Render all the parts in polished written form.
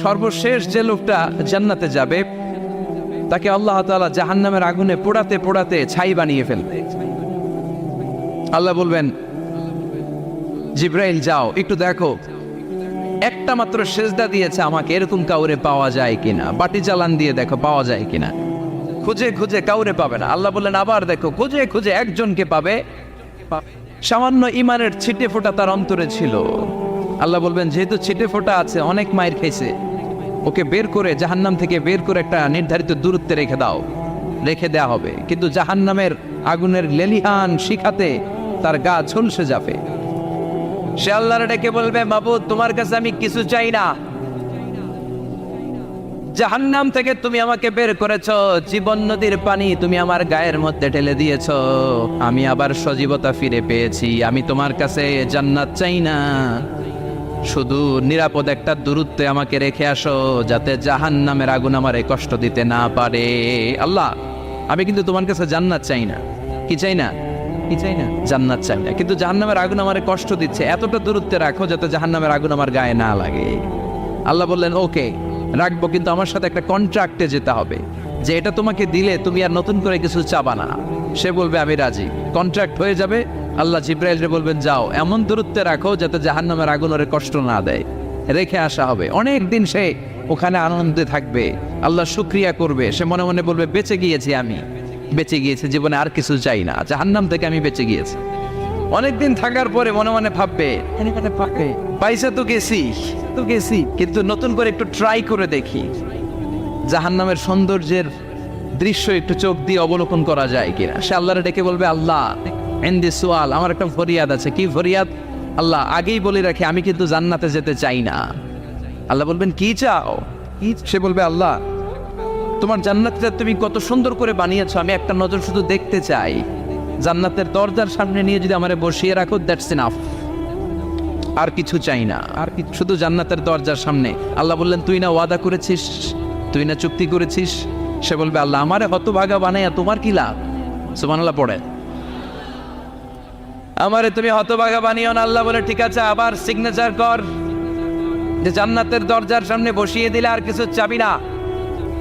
সর্বশেষ যে লোকটা জান্নাতে যাবে তাকে আল্লাহ তাআলা জাহান্নামের আগুনে পোড়াতে পোড়াতে ছাই বানিয়ে ফেলবে। আল্লাহ বলবেন, জিব্রাইল যাও একটু দেখো, একটা মাত্র সেজদা দিয়েছে আমাকে, এরকম কাউরে পাওয়া যায় কিনা, বাটি চালান দিয়ে দেখো পাওয়া যায় কিনা। খুঁজে খুঁজে কাউরে পাবে না। আল্লাহ বললেন আবার দেখো, খুঁজে খুঁজে একজনকে পাবে, সামান্য ইমানের ছিটে ফোঁটা তার অন্তরে ছিল। আল্লাহ বলবেন যেহেতু ছিটে ফোঁটা আছে, অনেক মায়ের খেয়েছে, ওকে বের করে জাহান্নাম থেকে বের করে একটা নির্ধারিত দূরত্বে রেখে দাও, রেখে দেয়া হবে। কিন্তু জাহান্নামের আগুনের লেলিহান শিখাতে তার গা ঝলসে যাবে। সে আল্লাহর ডেকে বলবে, মাবুদ তোমার কাছে আমি কিছু চাই না, জাহান্নাম থেকে তুমি আমাকে বের করেছো, জীবন নদীর পানি তুমি আমার গায়ের মধ্যে ঢেলে দিয়েছো, আমি আবার সজীবতা ফিরে পেয়েছি, আমি তোমার কাছে জান্নাত চাই না, শুধু নিরাপদ একটা দূরত্বে আমাকে রেখে আসো, যাতে জাহান্নামের আগুন আমারে কষ্ট দিতে না পারে। আল্লাহ আমি কিন্তু তোমার কাছে জান্নাত চাই না। কি চাই না? কি চাই না? জান্নাত চাই না, কিন্তু জাহান্নামের আগুন আমারে কষ্ট দিচ্ছে, এতটা দূরত্বে রাখো যাতে জাহান্নামের আগুন আমার গায়ে না লাগে। আল্লাহ বললেন ওকে রাখবো, কিন্তু আমার সাথে একটা কন্ট্রাক্টে যেতে হবে, যে এটা তোমাকে দিলে তুমি আর নতুন করে কিছু চাবা না। সে বলবে আমি রাজি, কন্ট্রাক্ট হয়ে যাবে। আল্লাহ জিব্রাইলকে বলবেন যাও এমন দূরত্বে রাখো যাতে জাহান্নামের আগুন ওরে কষ্ট না দেয়, রেখে আসা হবে। অনেক দিন সে ওখানে আনন্দে থাকবে, আল্লাহ শুকরিয়া করবে, সে মনে মনে বলবে বেঁচে গিয়েছি, আমি বেঁচে গিয়েছি, জীবনে আর কিছু চাই না, জাহান্নাম থেকে আমি বেঁচে গিয়েছি। অনেকদিন থাকার পরে মনে মনে ভাববে পয়সা তো গেছি, কিন্তু নতুন করে একটু ট্রাই করে দেখি, জাহান্নামের সৌন্দর্যের দৃশ্য একটু চোখ দিয়ে অবলোকন করা যায় কিনা। সে আল্লাহরে ডেকে বলবে, আল্লাহ ইনদি সুয়াল, আমার একটা ফরিয়াদ আছে। কি ফরিয়াদ? আল্লাহ আগেই বলে রাখি আমি কিন্তু জান্নাতে যেতে চাই না। আল্লাহ বলবেন কি চাও? সে বলবে আল্লাহ তোমার জান্নাতটা তুমি কত সুন্দর করে বানিয়েছো, আমি একটা নজর শুধু দেখতে চাই, জান্নাতের দরজার সামনে নিয়ে যদি আমারে বসিয়ে রাখো, দ্যাটস ইনাফ, আর কিছু চাই না, আর শুধু জান্নাতের দরজার সামনে। আল্লাহ বললেন তুই না ওয়াদা করেছিস, তুই না চুক্তি করেছিস। সে বলবে আল্লাহ আমারে হতভাগা বানাইয়া তোমার কি লাভ? সুবহানাল্লাহ পড়ে, আমারে তুমি হতভাগা বানিও না। আল্লাহ বলে ঠিক আছে, আবার সিগনেচার কর যে জান্নাতের দরজার সামনে বসিয়ে দিলে আর কিছু চাবি না।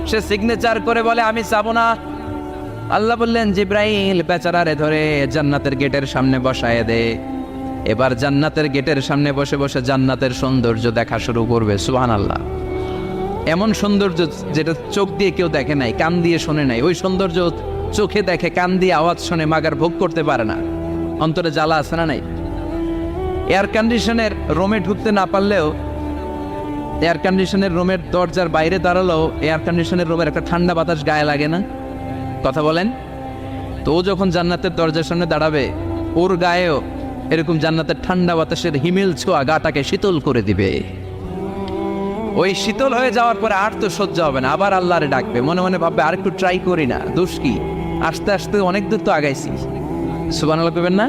সে সিগনেচার করে বলে আমি চাবো না। আল্লাহ বললেন জিব্রাইল বেচারারে ধরে জান্নাতের গেটের সামনে বসায় দে। এবার জান্নাতের গেটের সামনে বসে বসে জান্নাতের সৌন্দর্য দেখা শুরু করবে। সুবহানাল্লাহ, এমন সৌন্দর্য যেটা চোখ দিয়ে কেউ দেখে নাই, কান দিয়ে শোনে নাই, ওই সৌন্দর্য চোখে দেখে, কান দিয়ে আওয়াজ শোনে, মাগার ভোগ করতে পারে না, অন্তরে জ্বালা আছে না নাই? এয়ার কন্ডিশনের রুমে ঢুকতে না পারলেও, এয়ার কন্ডিশনের রুমের দরজার বাইরে দাঁড়ালেও এয়ার কন্ডিশনের রুমের একটা ঠান্ডা বাতাস গায়ে লাগে না? কথা বলেন তো। ও যখন জান্নাতের দরজার সামনে দাঁড়াবে, ওর গায়েও এরকম জান্নাতের ঠান্ডা বাতাসের হিমেল ছোঁয়া গাটাকে শীতল করে দিবে। ওই শীতল হয়ে যাওয়ার পরে আর তো সহ্য হবে না, আবার আল্লাহরে ডাকবে, মনে মনে ভাববে আর একটু ট্রাই করি না, দোষ কি, আস্তে আস্তে অনেক দূর তো আগাইছি। সুবহানাল্লাহ কইবেন না?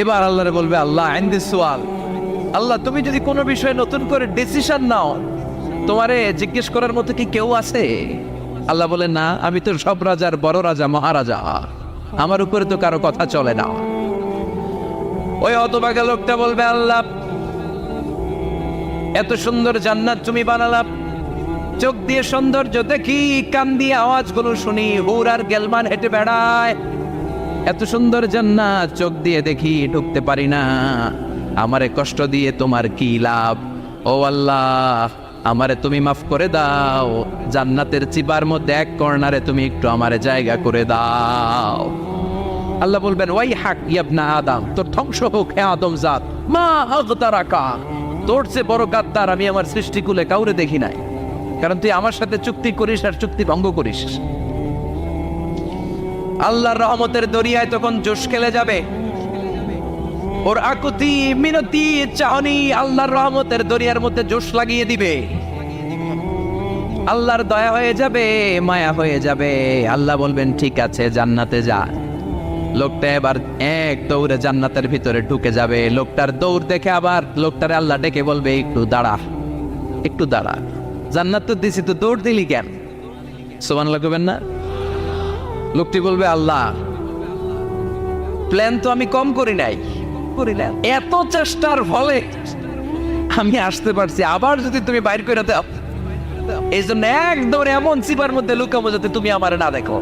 এবার আল্লাহরে বলবে আল্লাহ ইনদি সুয়াল, আল্লাহ তুমি যদি কোনো বিষয়ে নতুন করে ডিসিশন নাও, তোমারে জিজ্ঞেস করার মতো কি কেউ আছে? আল্লাহ বলে না, আমি তো সব রাজার বড় রাজা, মহারাজা, আমার উপরে তো কারো কথা চলে না। ওই হতভাগা লোকটা বলবে আল্লাহ এত সুন্দর জান্নাত তুমি বানালাম, চোখ দিয়ে সৌন্দর্য দেখি, কান দিয়ে আওয়াজগুলো শুনি, হুর আর গেলমান হেঁটে বেড়ায়, এত সুন্দর জান্নাত চোখ দিয়ে দেখি, ঢুকতে পারি না, আমারে কষ্ট দিয়ে তোমার কি লাভ? ও আল্লাহ আমারে তুমি মাফ করে দাও, জান্নাতের চিবার মধ্যে এক কর্নারে তুমি একটু আমারে জায়গা করে দাও। আল্লাহ বলবেন ওয়াই হাক ইবনা আদম, তোর ধ্বংস হোক হে আদম জাত, মা আগতারাকা, তোর চেয়ে বড় গাদ্দার আমি আমার সৃষ্টিকুলে কাউরে দেখি নাই, কারণ তুই আমার সাথে চুক্তি করিস আর চুক্তি ভঙ্গ করিস। আল্লাহর রহমতের দরিয়ায় তখন জোশ খেলে যাবে, ওর আকুতি মিনতি চাহনি আল্লাহর রহমতের দরিয়ার মধ্যে জোশ লাগিয়ে দিবে। আল্লাহর দয়া হয়ে যাবে, মায়া হয়ে যাবে। আল্লাহ বলবেন ঠিক আছে জান্নাতে যা। লোকটা এবার এক দৌড়ে জান্নাতের ভিতরে ঢুকে যাবে। লোকটার দৌড় দেখে আবার লোকটারে আল্লাহ ডেকে বলবে একটু দাঁড়া, একটু দাঁড়া, জান্নাত তো দিছি, তো দৌড় দিলি কেন? সুবহানাল্লাহ কইবেন না? লোকটি বলবে আল্লাহ প্ল্যান তো আমি কম করি নাই, এত চেষ্টার ফলে আমি আসতে পারছি, আবার যদি তুমি বাইর করে দাও, এই জন্য একদম এমন চিপার মধ্যে লুকাবো যাতে তুমি আমার না দেখো।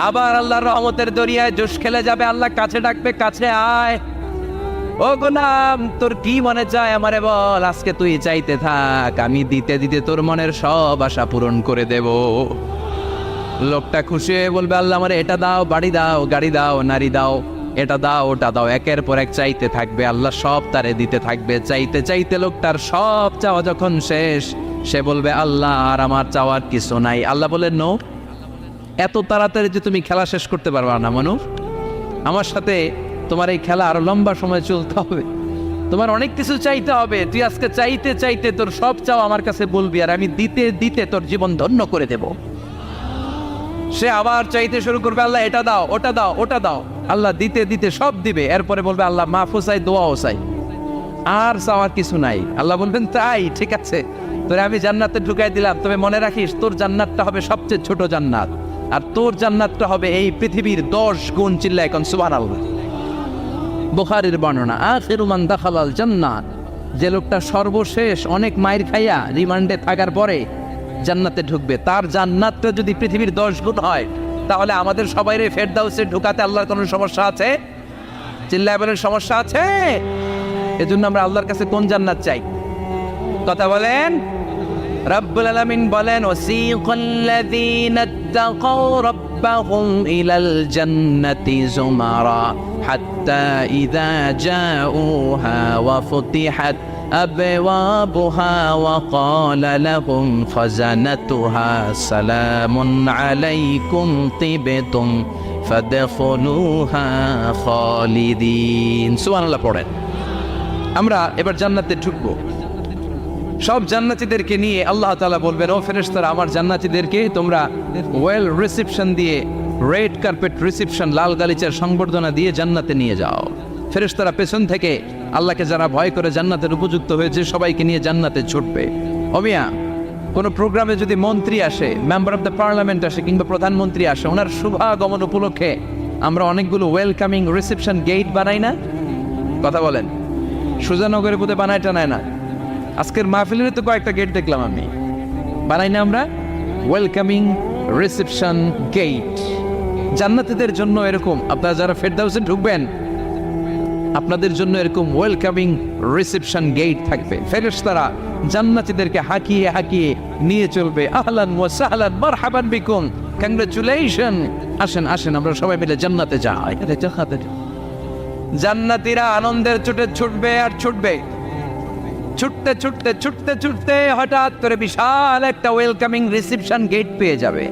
আবার আল্লাহর রহমতের দরিয়ায় জোশ খেলে যাবে, আল্লাহ কাছে ডাকবে, কাছে আয়, ও গোলাম তোর কি মনে চায় আমারে বল, আজকে তুই চাইতে থাক, আমি দিতে দিতে তোর মনের সব আশা পূরণ করে দেব। লোকটা খুশি হয়ে বলবে, আল্লাহ আমারে এটা দাও, বাড়ি দাও, গাড়ি দাও, নারী দাও, এটা দাও, ওটা দাও, একের পর এক চাইতে থাকবে, আল্লাহ সব তারে দিতে থাকবে। চাইতে চাইতে লোকটার সব চাওয়া যখন শেষ, সে বলবে, আল্লাহ আর আমার চাওয়ার কিছু নাই। আল্লাহ বলেন, নো, এত তাড়াতাড়ি যে তুমি খেলা শেষ করতে পারবা না মানুষ, আমার সাথে তোমার এই খেলা আরো লম্বা সময় চলতে হবে, তোমার অনেক কিছু চাইতে হবে। তুই আজকে চাইতে চাইতে তোর সব চাও আমার কাছে বলবি, আর আমি দিতে দিতে তোর জীবন ধন্য করে দেব। সে আবার চাইতে শুরু করবে, আল্লাহ এটা দাও, ওটা দাও, ওটা দাও, আল্লাহ দিতে দিতে সব দিবে। এরপরে বলবে, আল্লাহ মাফও চাই, দোয়াও চাই, আর চাওয়ার কিছু নাই। আল্লাহ বলবেন, তাই ঠিক আছে, তোরে আমি জান্নাতে ঢুকাই দিলাম, তবে মনে রাখিস তোর জান্নাতটা হবে সবচেয়ে ছোট জান্নাত, আর তোর জান্নাতটা হবে এই পৃথিবীর 10 গুণ। চিল্লা এখন সুবহানাল্লাহ। বুখারীর বর্ণনা, আখিরু মান দাখালাল জান্নাত, যে লোকটা সর্বশেষ অনেক মাইর খাইয়া রিমান্ডে থাকার পরে জান্নাতে ঢুকবে, তার জান্নাতটা যদি পৃথিবীর 10 গুণ হয়, তাহলে আমাদের সবাইরে ফেরদাউসে ঢুকাতে আল্লাহর কোনো সমস্যা আছে? চিল্লায় বলেন, সমস্যা আছে? এজন্য আমরা আল্লাহর কাছে কোন জান্নাত চাই? কথা বলেন। রব্বুল আলামিন বলেন, ওয়াসিকাল্লাযীনা ইত্তাকাউ রাব্বাহুম ইলাল জান্নাতি যুমারা হাত্তা ইযা জাউহা ওয়া ফুতিহাত আবওয়াবুহা ওয়া ক্বালা লাহুম খাজানাতুহা সালামুন আলাইকুম তিবতুম ফাদখুলুহা খালিদিন। সুবহানাল্লাহ পড়েন। আমরা এবার জান্নাতে ঢুকবো। সব জান্নাতীদেরকে নিয়ে আল্লাহ তাআলা বলবেন, ও ফেরেশতারা, আমার জান্নাতীদেরকে তোমরা ওয়েল রিসেপশন দিয়ে, রেড কার্পেট রিসেপশন, লাল গালিচার সংবর্ধনা দিয়ে জান্নাতে নিয়ে যাও। ফেরেশতারা পেছন থেকে আল্লাহকে যারা ভয় করে জান্নাতের উপযুক্ত হয়েছে সবাইকে নিয়ে জান্নাতে ছুটবে। অমিয়া, কোনো প্রোগ্রামে যদি মন্ত্রী আসে, মেম্বার অফ দ্য পার্লামেন্ট আসে, কিংবা প্রধানমন্ত্রী আসে, ওনার শুভাগমন উপলক্ষে আমরা অনেকগুলো ওয়েলকামিং রিসেপশন গেট বানাই না? কথা বলেন। সুজানগরের বোধে বানায় টানায় না? আজকের মাহফিলের তো কয়েকটা গেট দেখলাম আমি, বানাই না আমরা? ওয়েলকামিং রিসেপশন গেট জান্নাতীদের জন্য এরকম। আপনারা যারা ফেরদাউসে ঢুকবেন, আপনাদের জন্য এরকম ওয়েলকামিং রিসেপশন গেট থাকবে। ফেরেশতারা জান্নাতীদেরকে হাঁকিয়ে হাঁকিয়ে নিয়ে চলবে, আহলান ওয়া সাহলান মারহাবান বিকুম, কংগ্রাচুলেশন, আসেন আসেন আমরা সবাই মিলে জান্নাতে যাই। জান্নাতীরা আনন্দের চোটে ছুটবে আর ছুটবে, ছুটতে ছুটতে ছুটতে ছুটতে হঠাৎ করে বিশাল একটা ওয়েলকামিং রিসেপশন গেট পেয়ে যাবে।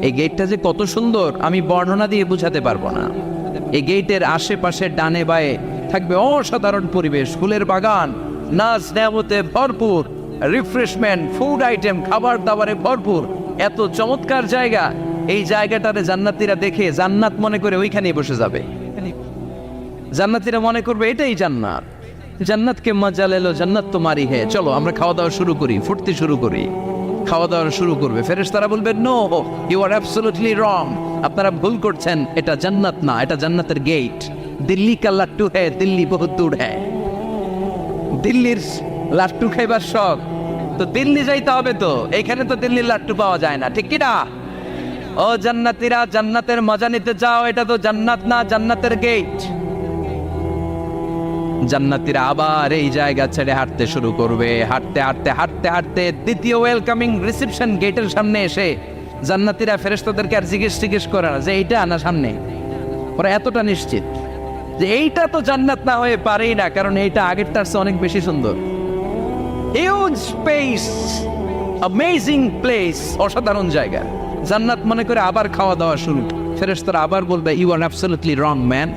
এই গেটটা যে কত সুন্দর আমি বর্ণনা দিয়ে বোঝাতে পারবো না। এই গেটের আশেপাশে ডানে বায়ে থাকবে অসাধারণ পরিবেশ, ফুলের বাগান, নাচ নেয়ামতে ভরপুর, রিফ্রেশমেন্ট, ফুড আইটেম, খাবার দাবারে ভরপুর, এত চমৎকার জায়গা। এই জায়গাটারে জান্নাতীরা দেখে জান্নাত মনে করে ওইখানেই বসে যাবে। জান্নাতীরা মনে করবে এটাই জান্নাত, জান্নাতকে মজা লেলো, জান্নাত তোমারই হে, চলো আমরা খাওয়া দাওয়া শুরু করি, ফুটতে শুরু করি। খাওয়া দাওয়া শুরু করবে। ফেরেশতারা বলবে, no, you are absolutely wrong, আপনারা ভুল করছেন, এটা জান্নাত না, এটা জান্নাতের গেট। দিল্লি কা লাট্টু হ্যায়, দিল্লি বহুত দূর হ্যায়। দিল্লির লাট্টু খাইবার শখ তো দিল্লি যাইতে হবে, তো এইখানে তো দিল্লির লাট্টু পাওয়া যায় না, ঠিক কি না? ও জান্নাতীরা, জান্নাতের মজা নিতে যাও, এটা তো জান্নাত না, জান্নাতের গেট। জান্নাতীরা আবার এই জায়গা ছেড়ে হাঁটতে শুরু করবে। হাঁটতে হাঁটতে হাঁটতে হাঁটতে দ্বিতীয় ওয়েলকামিং রিসেপশন গেটের সামনে এসে জান্নাতীরা ফেরেশতাদেরকে আর জিজ্ঞেস করে না যে এইটা না সামনে, ওরা এতটা নিশ্চিত যে এইটা তো জান্নাত না হয়ে পারেই না, কারণ এইটা আগেরটার চেয়ে অনেক বেশি সুন্দর। হিউজ স্পেস, অ্যামেজিং প্লেস, অসাধারণ জায়গা। জান্নাত মনে করে আবার খাওয়া দাওয়া শুরু। ফেরেশতারা আবার বলবে, you are absolutely wrong man,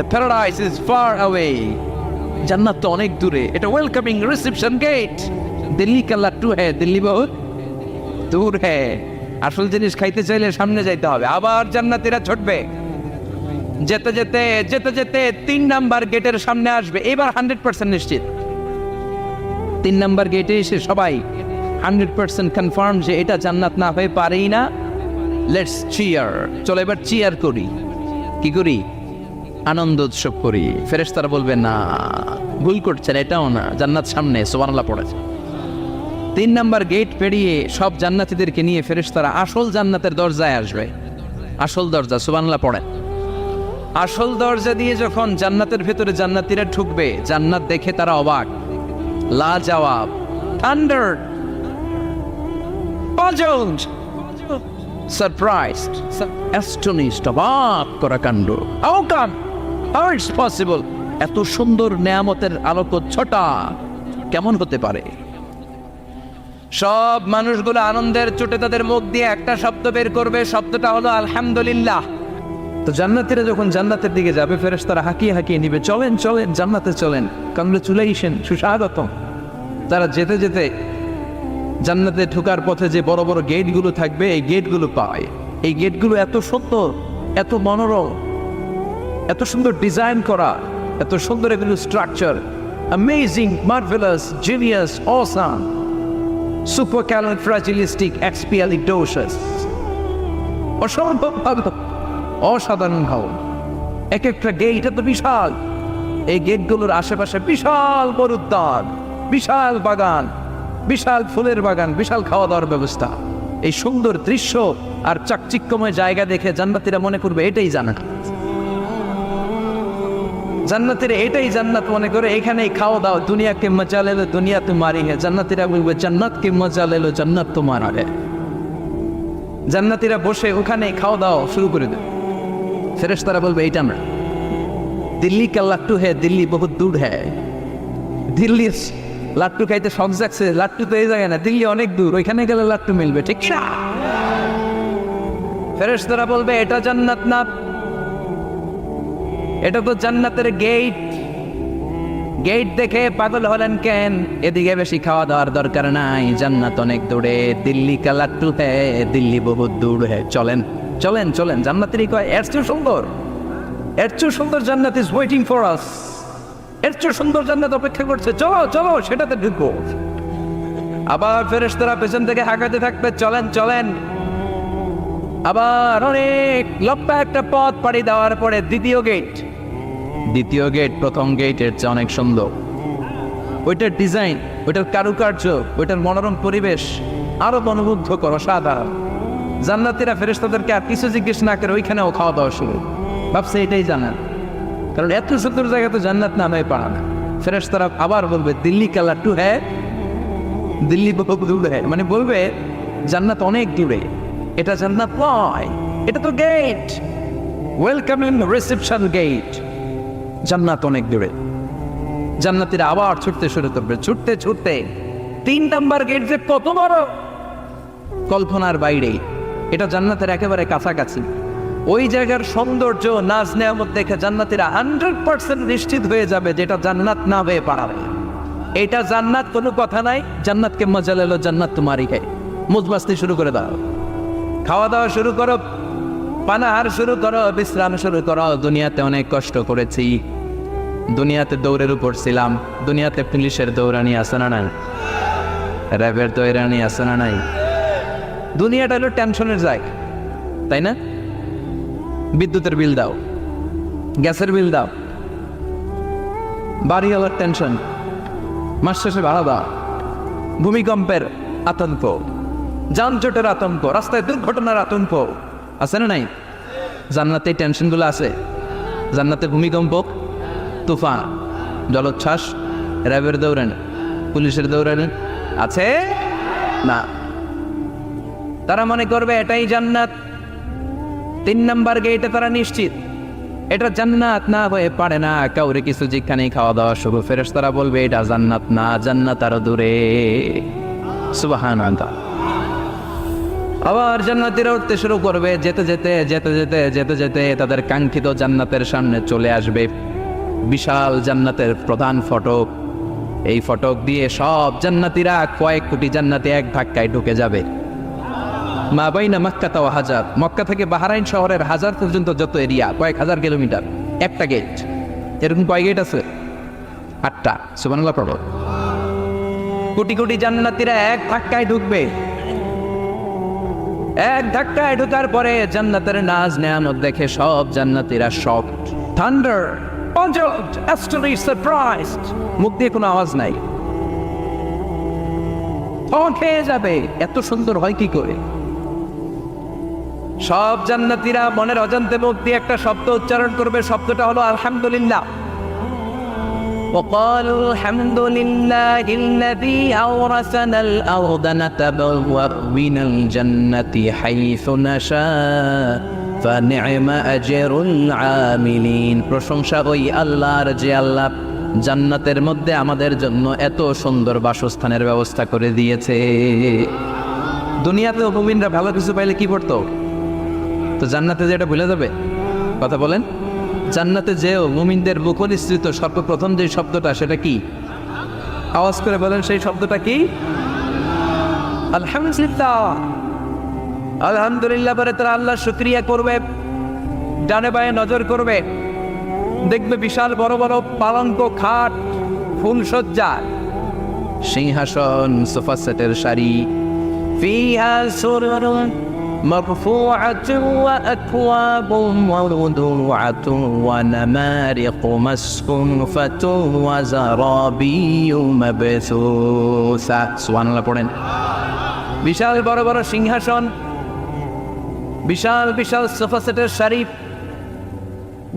the paradise is far away, জান্নাত তো অনেক দূরে, এটা ওয়েলকামিং রিসেপশন গেট। দিল্লি কা লাট্টু হ্যায়, দিল্লি বহুত দূর হ্যায়। আসল জিনিস খাইতে চাইলে সামনে যাইতে হবে। আবার জান্নাতীরা ছুটবে, যেতে যেতে যেতে যেতে 3 নাম্বার গেটের সামনে আসবে। এবার 100% নিশ্চিত, 3 নাম্বার গেটে এসে সবাই 100% কনফার্ম যে এটা জান্নাত না হয়ে পারেই না। লেটস চিয়ার, চলো এবার চিয়ার করি। কি করি? আনন্দ উৎসব করি। ফেরেশতারা বলবে না, ভুল করছেন, এটাও না, জান্নাত সামনে, সুবহানাল্লাহ পড়েছে। 3 নাম্বার গেট পেরিয়ে সব জান্নাতীদেরকে নিয়ে ফেরেশতারা আসল জান্নাতের দরজায় আসবে। আসল দরজা, সুবহানাল্লাহ পড়েন। আসল দরজা দিয়ে যখন জান্নাতের ভেতরে জান্নাতীরা ঢুকবে, জান্নাত দেখে তারা অবাক, লাজবাব, থান্ডার, পাজলড, সারপ্রাইজড, অ্যাস্টনিশড, অবাক করা কাণ্ড। How come, how it's possible, এত সুন্দর নেয়ামতের আলোকচ্ছটা কেমন হতে পারে? সব মানুষগুলো আনন্দের চোটে তাদের মুখ দিয়ে একটা শব্দ বের করবে, শব্দটা হলো আলহামদুলিল্লাহ। তো জান্নাতীরা যখন জান্নাতের দিকে যাবে, ফেরেশতারা হাঁকিয়ে হাঁকিয়ে নিবে, চলেন চলেন জান্নাতে চলেন, কংগ্রেচুলেশন, সুস্বাগতম। তারা যেতে যেতে জান্নাতে ঢোকার পথে যে বড় বড় গেটগুলো থাকবে, এই গেটগুলো পায়। এই গেটগুলো এত সুন্দর, এত মনোরম, এত সুন্দর ডিজাইন করা, এত সুন্দর এগুলো structure, amazing, marvellous, genius, awesome, supercalifragilisticexpialidocious, অসম্ভব ভালো, অসাধারণ ভালো। এক একটা গেট এত বিশাল, এই গেটগুলোর আশেপাশে বিশাল বড় উদ্যান, বিশাল বাগান, বিশাল ফুলের বাগান, বিশাল খাওয়া দাওয়ার ব্যবস্থা। এই সুন্দর দৃশ্য আর চাকচিক্যময় জায়গা দেখে জান্নাতীরা মনে করবে এটাই জান্নাত। জান্নাতীরা এটাই জান্নাত মনে করে, এখানেই খাওয়া দাওয়া। দুনিয়া কে মজা লেলো দুনিয়া তোমারি হে, জান্নাতীরা বলবে জান্নাত কে মজা লেলো জান্নাত তোমারা হে। জান্নাতীরা বসে ওখানে খাওয়া দাওয়া শুরু করে দেবে। ফেরেশতারা বলবে এইটা না, দিল্লি কা লাট্টু হে, দিল্লি বহুত দূর হে। দিল্লি লাট্টু খাইতে শখ জাগছে, লাট্টু তো এই জায়গায় না, দিল্লি অনেক দূর, ওইখানে গেলে লাট্টু মিলবে, ঠিক না? ফেরেশতারা বলবে এটা জান্নাত না, এটা তো জান্নাতের গেট। গেট দেখে পাগল হলেন কেন? এদিকে বেশি খাওয়া দাওয়ার দরকার নাই, জান্নাত অনেক দূরে, দিল্লি কা লাট্টু হে, দিল্লি বহুত দূর হে। চলেন চলেন চলেন, জান্নাতেরই কয় এর চেয়ে সুন্দর, এর চেয়ে সুন্দর জান্নাত ইজ ওয়েটিং ফর আস, এর চেয়ে সুন্দর জান্নাত অপেক্ষা করছে, চলো চলো সেটাতে ঢুকবো। আবার ফেরেশতারা পেছন থেকে হাঁকাতে থাকবে, চলেন চলেন। আবার অনেক লম্বা একটা পথ পাড়ি দেওয়ার পরে দ্বিতীয় গেট। দ্বিতীয় গেট প্রথম গেটের চেয়ে অনেক সুন্দর, ওইটার ডিজাইন, ওইটার কারুকার্য, ওইটার মনোরম পরিবেশ আরো মনোমুগ্ধকর, অসাধারণ। জান্নাতীরা ফেরেশতাদেরকে আর কিছু জিজ্ঞেস না করে ওইখানেও খাওয়া দাওয়া শুরু, ভাবছে এটাই জান্নাত, কারণ এত সুন্দর জায়গা তো জান্নাত নামে পারা না। ফেরেশতারা আবার বলবে দিল্লি কা লাট্টু হ্যাঁ, দিল্লি বহুত দূর হ্যাঁ, মানে বলবে জান্নাত অনেক দূরে, এটা জান্নাত নয়, এটা তো gate, welcome in reception gate, জান্নাত অনেক দূরে। জান্নাতীরা আবার ছুটতে শুরু করবে, ছুটতে ছুটতে 3 নাম্বার গেট যে কত বড়, কল্পনার বাইরে। এটা জান্নাতের একেবারে কাছাকাছি। ওই জায়গার সৌন্দর্য, নাজ নেয়ামত দেখে জান্নাতীরা 100% নিশ্চিত হয়ে যাবে যেটা জান্নাত না হয়ে পারে। এটা জান্নাত, কোনো কথা নাই। জান্নাতকে মজা লেলো জান্নাত তোমারই হে, মুজমাস্তি শুরু করে দাও, খাওয়া দাওয়া শুরু করো, পানাহার শুরু করো, বিশ্রাম শুরু করো। দুনিয়াতে অনেক কষ্ট করেছি, দুনিয়াতে দৌড়ের উপর ছিলাম, দুনিয়াতে পুলিশের দৌড়ানি আছে না নাই, র্যাবের দৌড়ানি আছে না নাই। দুনিয়াটা হলো টেনশনের জায়গা, তাই না? বিদ্যুতের বিল দাও, গ্যাসের বিল দাও, বাড়িওয়ালার টেনশন, মাস শেষে ভাড়া দাও, ভূমিকম্পের আতঙ্ক, যানজটের আতঙ্ক, রাস্তায় দুর্ঘটনার আতঙ্ক আছে না নাই? জান্নাতে এই টেনশনগুলো আছে। জান্নাতে ভূমিকম্প, তুফান, জলোচ্ছ্বাস, র্যাবের দৌড়ানি, পুলিশের দৌড়ানি আছে না। তারা মনে করবে এটাই জান্নাত। 3 নাম্বার গেটে তারা নিশ্চিত এটা জান্নাত না হয়ে পারে না। কাউরে কিছু যেখানেই খাওয়া দাওয়া শুরু, ফেরেশতারা বলবে এটা জান্নাত না, জান্নাত আরো দূরে। সুবহানাল্লাহ। আবার জান্নাতীরা উঠতে শুরু করবে, যেতে যেতে যেতে যেতে যেতে যেতে তাদের কাঙ্ক্ষিত জান্নাতের সামনে চলে আসবে। বিশাল জান্নাতের প্রধান ফটক, এই ফটক দিয়ে সব জান্নাতীরা, কয়েক কোটি জান্নাতি এক ধাক্কায় ঢুকে যাবে। মা বাইনা মক্কা ওয়া হাজার, মক্কা থেকে বাহরাইন শহরের হাজার পর্যন্ত যত এরিয়া, কয়েক হাজার কিলোমিটার, একটা গেট। এরকম কয় গেট আছে? 8টা। সুবহানাল্লাহ পড়ো। কোটি কোটি জান্নাতীরা এক ধাক্কায় ঢুকবে। এক ধাক্কায় ঢোকার পরে জান্নাতের নাজ নেয়ামত দেখে সব জান্নাতীরা shocked, thunder, puzzled, astonished, surprised, মুখ দিয়ে কোনো আওয়াজ নাই। তখন খেয়ে যাবে, এত সুন্দর হয় কি করে? সব জান্নাতীরা মনের অজান্তে মুখ দিয়ে একটা শব্দ উচ্চারণ করবে, শব্দটা হলো আলহামদুলিল্লাহ। وقالوا الحمد لله الذي أورثنا الأرض نتبوأ من الجنة حيث نشاء فنعم أجر العاملين। প্রশংসা ওই আল্লাহর যে আল্লাহ জান্নাতের মধ্যে আমাদের জন্য এত সুন্দর বাসস্থানের ব্যবস্থা করে দিয়েছে। দুনিয়াতেও মুমিনরা ভালো কিছু পাইলে কি করতো? তো জান্নাতে যেটা ভুলে যাবে? কথা বলেন। জান্নাতে যেও মুমিনদের মুখনিসৃত সর্বপ্রথম যে শব্দটা, সেটা কি? আওয়াজ করে বলেন, সেই শব্দটা কি? আলহামদুলিল্লাহ। আলহামদুলিল্লাহ বলে তারা আল্লাহর শুকরিয়া করবে, ডানে বায়ে নজর করবে, দেখবে বিশাল বড় বড় পালঙ্ক, খাট, ফুলসজ্জা, সিংহাসন, সোফা সেটের সারি, ফিহা সুরুরুন মারফুআতুন ওয়া আকওয়াবুন মাওদুআতুন ওয়া নামারিকু মাসফুফাতুন ওয়া যারাবিয়্যু মাবসুসা। সুবহানাল্লাহ পড়েন। বিশাল বড় বড় সিংহাসন, বিশাল বিশাল সোফা সেটের সারি,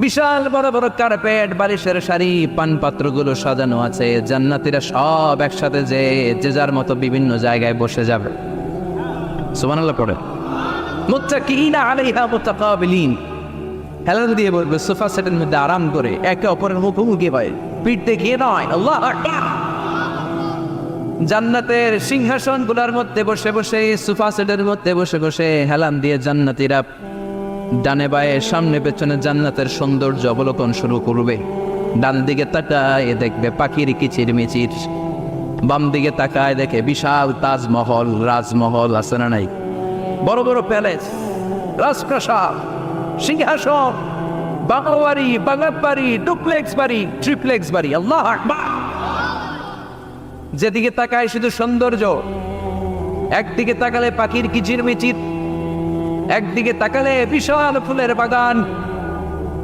বিশাল বড় বড় কার্পেট, বালিশের সারি, পানপাত্রগুলো সাজানো আছে। জান্নাতীরা সব একসাথে যে যার মতো বিভিন্ন জায়গায় বসে যাবে। সুবহানাল্লাহ পড়ে। মুত্তাকিইনা আলাইহা মুতাকাবিলিন, হেলান দিয়ে বলবে সোফা সেটের মধ্যে আরাম করে, একে অপরের মুখোমুখি হয়, পিঠ দেখিয়ে নয়। আল্লাহু আকবার। জান্নাতের সিংহাসনগুলোর মধ্যে বসে বসে, সোফা সেটের মধ্যে বসে বসে হেলান দিয়ে জান্নাতীরা ডানে বায়ে সামনে পেছনে জান্নাতের সৌন্দর্য অবলোকন শুরু করবে। ডান দিকে তাকায় দেখবে পাখির কিচিরমিচির, বাম দিকে তাকায় দেখে বিশাল তাজমহল, রাজমহল আছে না নাই? বড় বড় প্যালেস, রাজপ্রাসাদ, সিংহাসন, বাংলা বাড়ি, বাংলা বাড়ি, ডুপ্লেক্স বাড়ি, ট্রিপ্লেক্স বাড়ি। আল্লাহু আকবার। যেদিকে তাকায় শুধু সৌন্দর্য। একদিকে তাকালে পাখির কিচিরমিচির, একদিকে তাকালে বিশাল ফুলের বাগান,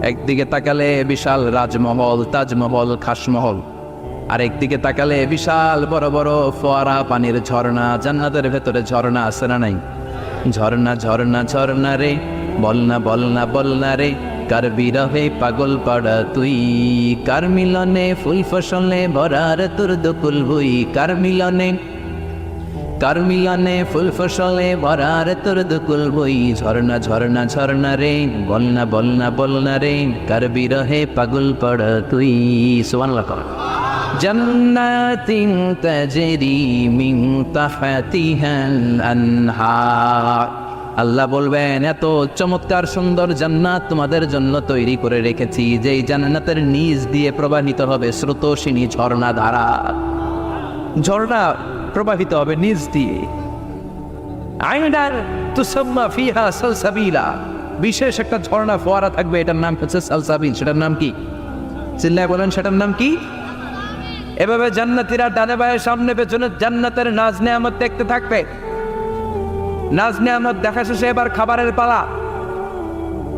একদিকে তাকালে বিশাল রাজমহল, তাজমহল, খাসমহল, আর একদিকে তাকালে বিশাল বড় বড় ফোয়ারা, পানির ঝর্ণা। জান্নাতের ভেতরে ঝর্ণা আছে না নাই? ঝর্ণা ঝর্ণা ঝর্ণা রে, বলনা বলনা বলনা রে, কার বিরহে পাগল পাড়া তুই, কার মিলনে ফুল ফসলে ভরার তোর দুকুল ভুই, কার মিলনে ফুল ফসলে ভরার তোর দুকুল বই। ঝর্ণা ঝর্ণা ঝর্ণা রে, বলনা বলনা বলনা রে, কার বিরহে পাগল পড়া তুই। সুবহানাল্লাহ। জান্নাতিন তাজরি মিন তাহতিহাল আনহার। আল্লাহ বলবেন, এত চমৎকার সুন্দর জান্নাত তোমাদের জন্য তৈরি করে রেখেছি, যেই জান্নাতের নিচ দিয়ে প্রবাহিত হবে স্রোতস্বিনী ঝর্ণা ধারা। ঝর্ণা প্রবাহিত হবে নিচ দিয়ে। আইনার তুসাম্মা ফিহা সালসাবিলা, বিশেষ একটা ঝর্ণা ফোয়ারা থাকবে, এটার নাম হচ্ছে সালসাবিল। সেটার নাম কি? চিল্লায় বলেন, সেটার নাম কি? এভাবে জান্নাতীরা ডানে বায়ে সামনে পেছনে জান্নাতের নাজ নেয়ামত দেখতে থাকবে। নাজ নেয়ামত দেখা শেষে এবার খাবারের পালা।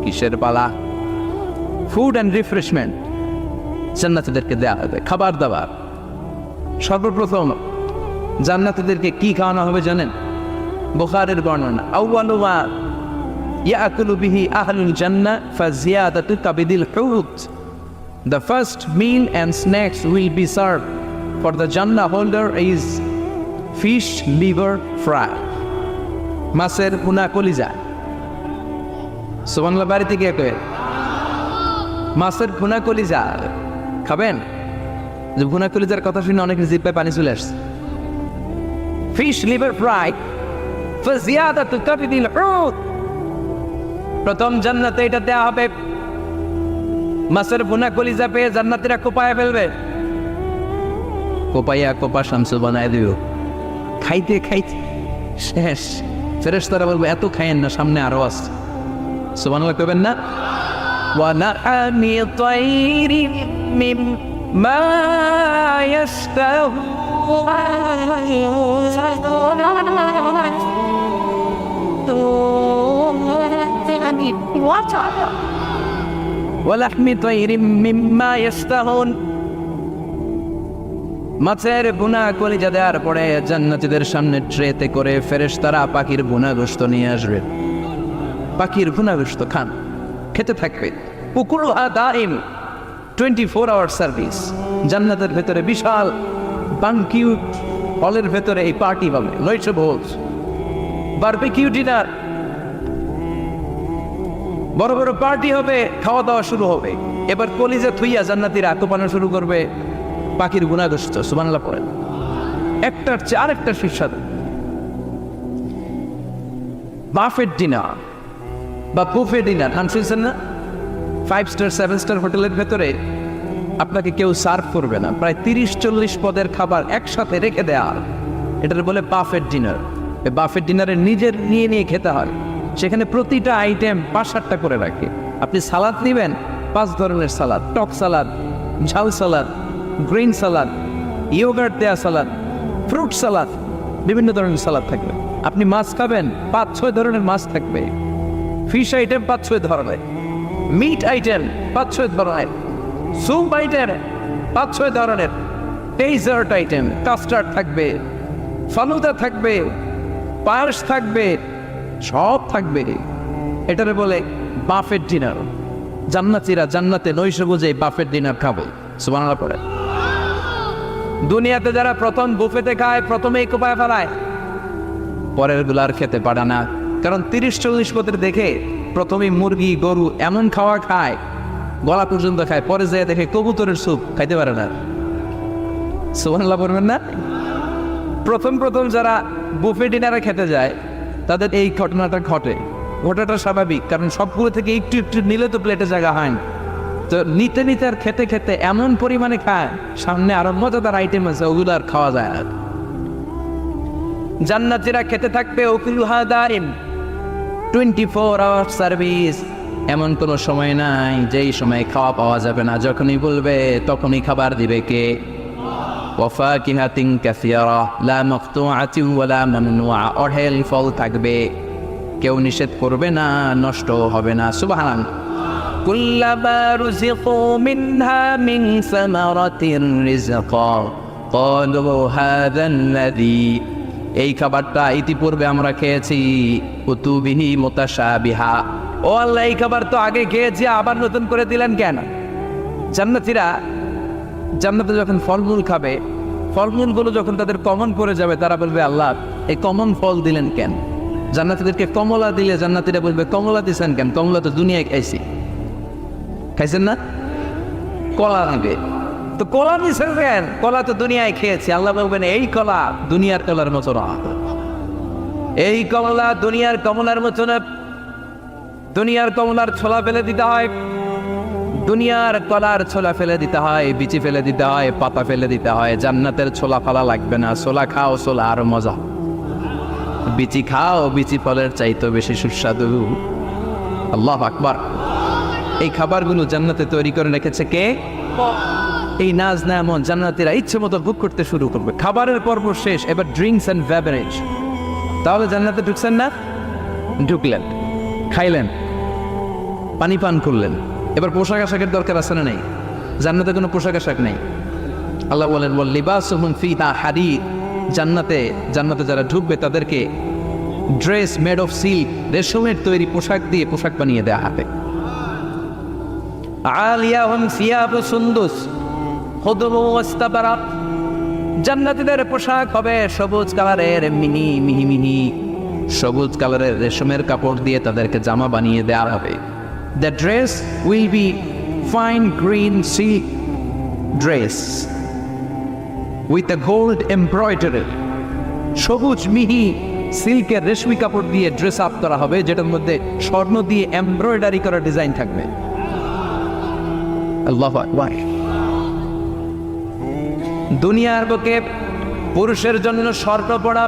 কিসের পালা? ফুড অ্যান্ড রিফ্রেশমেন্ট জান্নাতীদেরকে দেওয়া হবে, খাবার দাবার। সর্বপ্রথম জান্নাতীদেরকে কি খাওয়ানো হবে জানেন? বুখারীর বর্ণনা, আউয়ালু মা ইয়াকুলু বিহি আহলুল জান্নাহ ফাজিয়াদাতু কাবিদিল হুত। The first meal and snacks will be served for the Jannah holder is fish liver fry, মাছের ভুনা কলিজা। সুবহানাল্লাহ। বাড়িতে গিয়ে কয়ে মাছের ভুনা কলিজা খাবেন? যে ভুনা কলিজার কথা শুনে অনেকের জিহ্বায় পানি চলে আসছে। ফিশ লিভার ফ্রাই ফাজিয়াদাতু কাবিদিল হুত, প্রথম জান্নাতে এটা দেয়া হবে। মাছের ভুনা কলিজা পেয়ে জান্নাতীরা কোপায় ফেলবে। কোপাইয়া কোপা শামসু বানায় দিও। খাইতে খাইতে শেষ। ফেরেশতারা বলবে, এত খাইয়েন না, সামনে আরো আছে। সুবহানাল্লাহ কইবেন না? ওয়া নাআমি তাইরিম মিম্মা ইয়াশতাহু, ওয়া লাহমি তায়রিম মিম্মা ইশতাহুন। মাছের ভুনা কলিজা দেওয়ার পরে জান্নাতীদের সামনে ট্রেতে করে ফেরেশতারা পাখির ভুনা গোশত নিয়ে আসবে। পাখির ভুনা গোশত খান, খেতে থাকবে। উকুলুহা দাইম, 24 আওয়ার সার্ভিস। জান্নাতের ভেতরে বিশাল বানকিউট হলের ভেতরে এই পার্টি হবে, নয়শো ভোজ বারবিকিউ ডিনার, বড় বড় পার্টি হবে, খাওয়া দাওয়া শুরু হবে। এবার কলিজা থুইয়া জান্নাতীরা আত্মপানা শুরু করবে পাখির গুণাগোষ্ঠ। সুবহানাল্লাহ পড়েন। একটার চেয়ে আরেকটা সুস্বাদু। বাফেট ডিনার বা বুফে ডিনার নাম শুনছেন না? 5 স্টার 7 স্টার হোটেলের ভেতরে আপনাকে কেউ সার্ভ করবে না, প্রায় 30-40 পদের খাবার একসাথে রেখে দেয়া, এটার বলে বাফেট ডিনার। এই বাফেট ডিনারে নিজের নিয়ে নিয়ে খেতে হয়। সেখানে প্রতিটা আইটেম 5-7টা করে রাখে। আপনি সালাদ নেবেন, 5 ধরনের সালাদ, টক সালাদ, ঝাল সালাদ, গ্রিন সালাদ, ইয়োগার্ট দেয়া সালাদ, ফ্রুট সালাদ, বিভিন্ন ধরনের সালাদ থাকবে। আপনি মাছ খাবেন, 5-6 ধরনের মাছ থাকবে। ফিশ আইটেম 5-6 ধরনের, মিট আইটেম 5-6 ধরনের, স্যুপ আইটেম 5-6 ধরনের, ডেজার্ট আইটেম, কাস্টার্ড থাকবে, ফালুদা থাকবে, পায়েস থাকবে, সব থাকবে। এটারে বলে বাফেট ডিনার। জান্নাতীরা জান্নাতে নৈশ বুঝে বাফেট ডিনার খাবে। সুবহানাল্লাহ পড়ে। দুনিয়াতে যারা প্রথম বুফেতে খায় প্রথমেই কোপায় ফেলায়, পরের গুলো আর খেতে পারে না। কারণ 30-40 পদের দেখে প্রথমেই মুরগি গরু এমন খাওয়া খায়, গলা পর্যন্ত খায়, পরে যেয়ে দেখে কবুতরের স্যুপ খাইতে পারে না। সুবহানাল্লাহ পড়বেন না? প্রথম যারা বুফে ডিনারে খেতে যায় তাদের এই ঘটনাটা ঘটে। ঘটাটা স্বাভাবিক, কারণ সবগুলো থেকে একটু একটু নিলে তো প্লেটে জায়গা হয় না। তো নিতে নিতে আর খেতে খেতে এমন পরিমাণে খায়, সামনে আরো মজাদার আইটেম আছে, ওগুলো আর খাওয়া যায় না। জান্নাতীরা খেতে থাকবে উকুলুহা দাইম, 24 আওয়ার সার্ভিস। এমন কোনো সময় নাই যেই সময় খাওয়া পাওয়া যাবে না। যখনই বলবে তখনই খাবার দিবে কে? ওয়াফাকিহাতিন কাসীরা লা মাকতুআতিন ওয়ালা মামনুআ। অঢেল ফল থাকবে, কেউ নিষেধ করবে না, নষ্ট হবে না। সুবহানাল্লাহ। কুল্লামা রুযিকু মিনহা মিন সামারাতির রিজকা ক্বালু হাযাল্লাযী। এই খাবারটা ইতিপূর্বে আমরা খেয়েছি, উতুবিহি মুতাশাবিহা। ও আল্লাহ, এই খাবার তো আগে খেয়েছি, আবার নতুন করে দিলেন কেন? জান্নাতীরা জান্নাতে যখন ফলমূল খাবে, ফলমূলগুলো যখন তাদের কমন পড়ে যাবে, তারা বলবে আল্লাহ এই কমন ফল দিলেন কেন? জান্নাতীদেরকে কমলা দিলে জান্নাতীরা বলবে কমলা দিছেন কেন? কমলা তো দুনিয়ায় খাইছি। খাইছেন না? কলা নেবে তো কলা দিছেন কেন? কলা তো দুনিয়ায় খেয়েছি। আল্লাহ বলবেন এই কলা দুনিয়ার কলার মতো না, এই কমলা দুনিয়ার কমলার মতো না। দুনিয়ার কমলার ছোলা ফেলে দিতে হয়, দুনিয়ার কলার ছোলা ফেলে দিতে হয়, বিচি ফেলে দিতে হয়, পাতা ফেলে দিতে হয়। জান্নাতের ছোলা ফালা লাগবে না। ছোলা খাও, ছোলা আরো মজা। বিচি খাও, বিচি ফলের চাইতে বেশি সুস্বাদু। আল্লাহু আকবার। এই খাবারগুলো জান্নাতে তৈরি করে রেখেছে কে? এই নাজ নেয়ামত জান্নাতীরা ইচ্ছে মতো ভোগ করতে শুরু করবে। খাবারের পর্ব শেষ, এবার ড্রিঙ্কস এন্ড বেভারেজ। তাহলে জান্নাতে ঢুকছেন না? ঢুকলেন, খাইলেন, পানি পান করলেন। এবার পোশাক আশাকের দরকার আছে না নেই? জান্নাতে কোনো পোশাক আশাক নেই। আল্লাহ বলেন ওয়াল লিবাসুহুম ফিহা হারির। জান্নাতে যারা ঢুকবে তাদেরকে ড্রেস মেড অফ সিল্ক, রেশমের তৈরি পোশাক দিয়ে পোশাক বানিয়ে দেওয়া হবে। আলিয়াহুম সিয়াবু সুন্দুস খুদরু ওয়াস্তাবরাক। জান্নাতীদের পোশাক হবে সবুজ কালারের, মিহি সবুজ কালারের রেশমের কাপড় দিয়ে তাদেরকে জামা বানিয়ে দেওয়া হবে। The dress will be fine green silk dress with a gold embroidery. সবুজ মিহি সিল্কের রেশমি কাপড় দিয়ে ড্রেস আপ করা হবে, যেটার মধ্যে স্বর্ণ দিয়ে এমব্রয়ডারি করা ডিজাইন থাকবে। আল্লাহু আকবার। দুনিয়ার বুকে পুরুষের জন্য স্বর্ণ পরা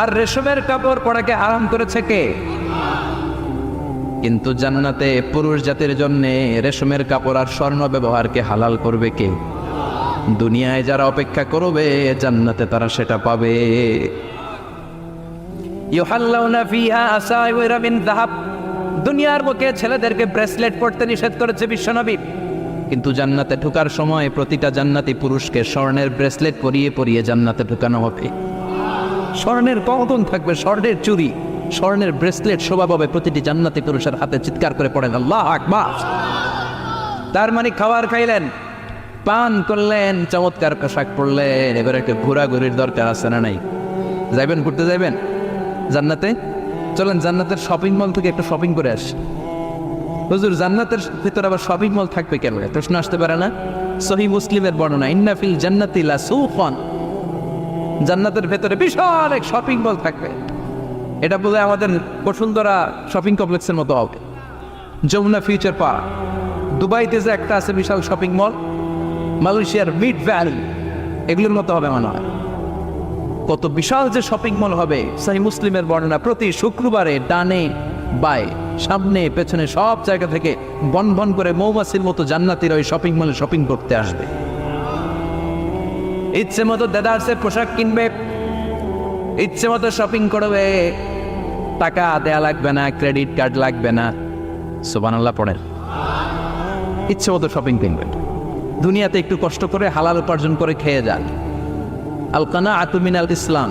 আর রেশমের কাপড় পরাকে আরাম করেছে কে? কিন্তু জান্নাতে পুরুষ জাতির জন্য রেশমের কাপড় আর স্বর্ণ ব্যবহারকে হালাল করবে কে? দুনিয়ায় যারা অপেক্ষা করবে জান্নাতে তারা সেটা পাবে। ইউহাল্লাউনা ফিহা আসাইওয়ারা মিন যাহাব দুনিয়ার বুকে ছেলেদেরকে ব্রেসলেট পরতে নিষেধ করেছে বিশ্বনবী, কিন্তু জান্নাতে ঢোকার সময় প্রতিটা জান্নাতি পুরুষকে স্বর্ণের ব্রেসলেট পরিয়ে পরিয়ে জান্নাতে ঢোকানো হবে। স্বর্ণের কঙ্কন থাকবে, স্বর্ণের চুড়ি, স্বর্ণের ব্রেসলেট শোভা পাবে প্রতিটি জান্নাতি পুরুষের হাতে। চিৎকার করে পড়েন আল্লাহু আকবার। তার মানে খাবার খাইলেন, পান করলেন, চমৎকার পোশাক পরলেন, এবার একটা ঘোরাঘুরির দরকার আছে না নাই? যাইবেন, ঘুরতে যাইবেন জান্নাতে? চলেন জান্নাতের শপিং মল থেকে একটা শপিং করে আসি। হুজুর জান্নাতের ভিতরে আবার শপিং মল থাকবে কেন? প্রশ্ন আসতে পারে না? সহিহ মুসলিমের বর্ণনা, ইন্না ফিল জান্নাতি লাসুকান, জান্নাতের ভেতরে বিশাল এক শপিং মল থাকবে। এটা বলে আমাদের বসুন্ধরা শপিং কমপ্লেক্সের মতো হবে, যমুনা ফিউচার পার্ক। দুবাইতে যে একটা আছে বিশাল শপিং মল, মালয়েশিয়ার মিড ভ্যালি, এগুলোর মতো হবে মনে হয়। কত বিশাল যে শপিং মল হবে। সহিহ মুসলিমের বর্ণনা, প্রতি শুক্রবারে ডানে বায়ে সামনে পেছনে সব জায়গা থেকে বন বন করে মৌমাছির মতো জান্নাতীরা ওই শপিং মলে শপিং করতে আসবে। ইচ্ছে মতো দেদারসে পোশাক কিনবে, ইচ্ছে মতো শপিং করবে, টাকা দেয়া লাগবে না, ক্রেডিট কার্ড লাগবে না। সুবহানাল্লাহ পড়েন। ইচ্ছে মতো শপিং কিনবেন। দুনিয়াতে একটু কষ্ট করে হালাল উপার্জন করে খেয়ে যান। আল কানাআতু মিনাল ইসলাম,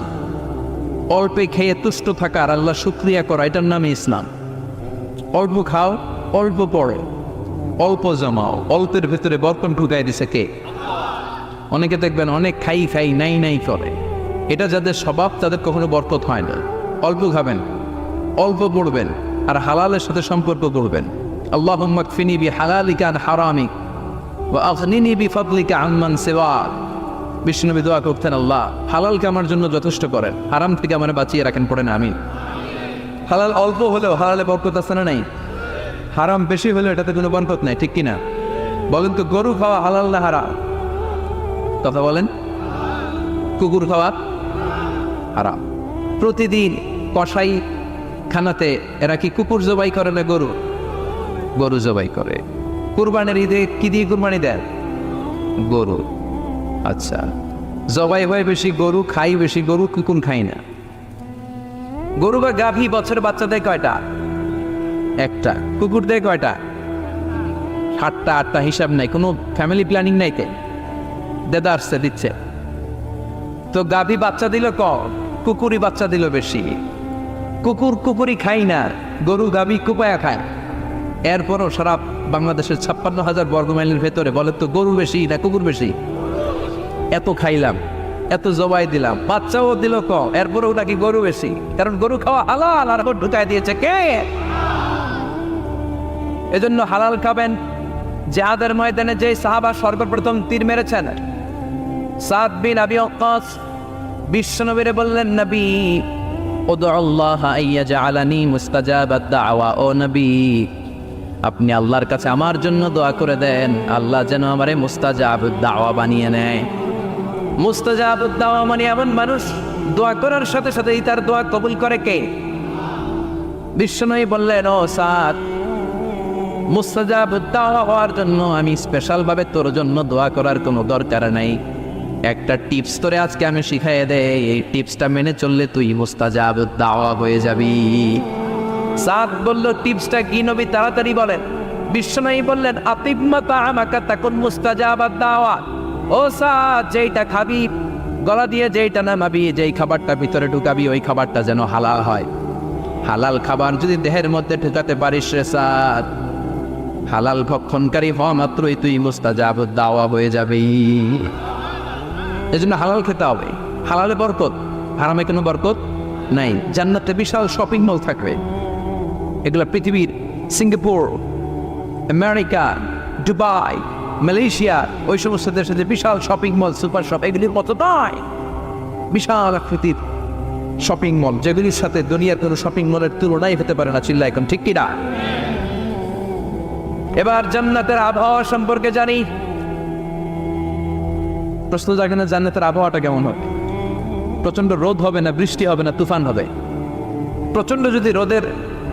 অল্পে খেয়ে তুষ্ট থাকা আর আল্লাহ শুকরিয়া করা, এটার নামে ইসলাম। অল্প খাও, অল্প পড়ো, অল্প জমাও, অল্পের ভেতরে বরকত ঢুকাই দিছে কে? অনেকে দেখবেন অনেক খাই খাই নাই নাই করে, এটা যাদের স্বভাব তাদের কখনো বরকত হয় না। অল্প খাবেন, অল্প পড়বেন, আর হালালের সাথে সম্পর্ক করবেন। আল্লাহুম্মা কফিনি বিহালালিকা আন হারামিক ওয়া আগনিনি বিফাদলিকা আম্মান সিওয়াক। বিষ্ণুনবী দোয়া করতেন, আল্লাহ হালালকে আমার জন্য যথেষ্ট করেন, হারাম থেকে আমার বাঁচিয়ে রাখেন। পড়েন আমিন। হালাল অল্প হলেও হালালে বরকত আছে না নাই? হারাম বেশি হলেও এটাতে কোনো বরকত নাই, ঠিক কিনা? বলেন তো, গরু খাওয়া হালাল না হারাম? কথা বলেন। কুকুর খাওয়া হারাম। প্রতিদিন কসাই খানাতে এরা কি কুকুর জবাই করে না গরু? গরু জবাই করে। কুরবানির ঈদে কি দিয়ে কুরবানি দেন? গরু। আচ্ছা, জবাই হয় বেশি গরু, খাই বেশি গরু, কুকুর খাই না। গরু বা গাভী বছরে বাচ্চা দেয় কয়টা? একটা। কুকুর দেয় কয়টা? 7টা 8টা, হিসাব নাই, কোনো ফ্যামিলি প্ল্যানিং নাই। কে দেদা আসছে দিচ্ছে তো? গাভী বাচ্চা দিল কম, কুকুরই বাচ্চা দিল বেশি। কুকুরই খাই না, গরু গাভী কুপায়া খায়। এরপরও সারা বাংলাদেশের 56,000 বর্গমাইলের ভেতরে বলে তো গরু বেশি না কুকুর বেশি? এত খাইলাম, এত জবাই দিলাম, বাচ্চাও দিল কম, এরপরেও নাকি গরু বেশি। কারণ গরু খাওয়া হালাল, আর ঢুকাই দিয়েছে কে? এজন্য হালাল খাবেন। জিহাদের ময়দানে যে সাহাবা সর্বপ্রথম তীর মেরেছেন, সাদ বিন আবি ওয়াক্কাস, বিশ্বনবীরে বললেন, নবী উদউল্লাহ আইয়াজআলানি মুস্তাজাবাদ দাওয়া। ও নবী, আপনি আল্লাহর কাছে আমার জন্য দোয়া করে দেন, আল্লাহ যেন আমারে মুস্তাজাবুদ দাওয়া বানিয়ে নেয়। মুস্তাজাবুদ দাওয়া মানে এমন মানুষ দোয়া করার সাথে সাথেই তার দোয়া কবুল করে কে? বিশ্বনবী বললেন, ও সাদ, মুস্তাজাবুদ দাওয়া হওয়ার জন্য আমি স্পেশাল ভাবে তোর জন্য দোয়া করার কোনো দরকার নাই। একটা টিপস তোরে আজকে আমি শিখাই দেই, এই টিপসটা মেনে চললে তুই মুস্তাজাবুদ দাওয়া হয়ে যাবি। সাদ বলল, টিপসটা কি নবী? তাড়াতাড়ি বলেন। বিশ্বনবী বললেন, আতিম্মা তাআমাকা তাকুন মুস্তাজাবাদ দাওয়া। ও সাদ, যেইটা খাবি গলা দিয়ে, যেইটা নামাবি, যেই খাবারটা ভিতরে ঢুকাবি, ওই খাবারটা যেন হালাল হয়। হালাল খাবার যদি দেহের মধ্যে ঢুকাতে পারিস রে সাদ, হালাল ভক্ষণকারী হওয়া মাত্রই তুই মুস্তাজাবুদ দাওয়া হয়ে যাবি। এজন্য হালাল খেতে হবে। হালালে বরকত, হারামে কোনো বরকত নাই। জান্নাতে বিশাল শপিং মল থাকবে। এগুলো পৃথিবীর সিঙ্গাপুর, আমেরিকা, দুবাই, মালয়েশিয়া, ওই সমস্ত দেশে যে বিশাল শপিং মল, সুপার শপ, এগুলির মতো নয়। বিশাল আকৃতির শপিং মল, যেগুলির সাথে দুনিয়ার কোনো শপিং মলের তুলনাই হতে পারে না। চিল্লা এখন ঠিক কিনা? এবার জান্নাতের আবহাওয়া সম্পর্কে জানি। প্রশ্ন জাগে না, জান্নাতের আবহাওয়াটা কেমন হবে? প্রচন্ড রোদ হবে না, বৃষ্টি হবে না, তুফান হবে? প্রচন্ড যদি রোদের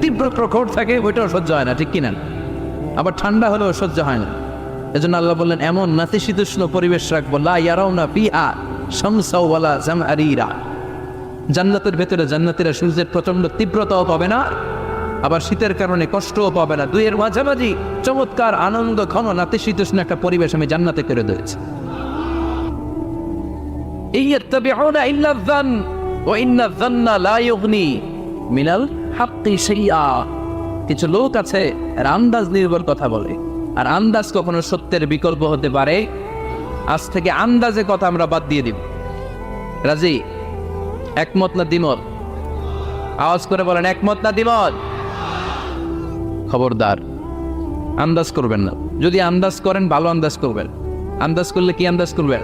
তীব্র প্রখর থাকে, ওইটাও সহ্য হয় না, ঠিক কিনা? আবার ঠান্ডা হলেও সহ্য হয় না। এজন্য আল্লাহ বললেন, এমন নাতিশীতোষ্ণ পরিবেশ রাখবো, লা ইয়ারাউনা ফিহা শামসাও ওয়ালা জামহারিরা। জান্নাতের ভেতরে জান্নাতীরা সূর্যের প্রচন্ড তীব্রতাও পাবে না, আবার শীতের কারণে কষ্টও পাবে না। দুইয়ের মাঝামাঝি চমৎকার আনন্দ ঘন নাতিশীতোষ্ণ একটা পরিবেশ আমি জান্নাতে করে দিয়েছি। ইয়াত্তাবিউনা ইল্লা যান ওয়া ইন্না যান্না লা ইউগনি মিনাল হাক্কি শাইআ। কিছু লোক আছে আর আন্দাজ নির্ভর কথা বলে, আর আন্দাজ কখনো সত্যের বিকল্প হতে পারে। আজ থেকে আন্দাজে কথা আমরা বাদ দিয়ে দিব। রাজি? একমত না দ্বিমত? আওয়াজ করে বলেন, একমত না দ্বিমত? খবরদার আন্দাজ করবেন না। যদি আন্দাজ করেন ভালো আন্দাজ করবেন। আন্দাজ করলে কি আন্দাজ করবেন?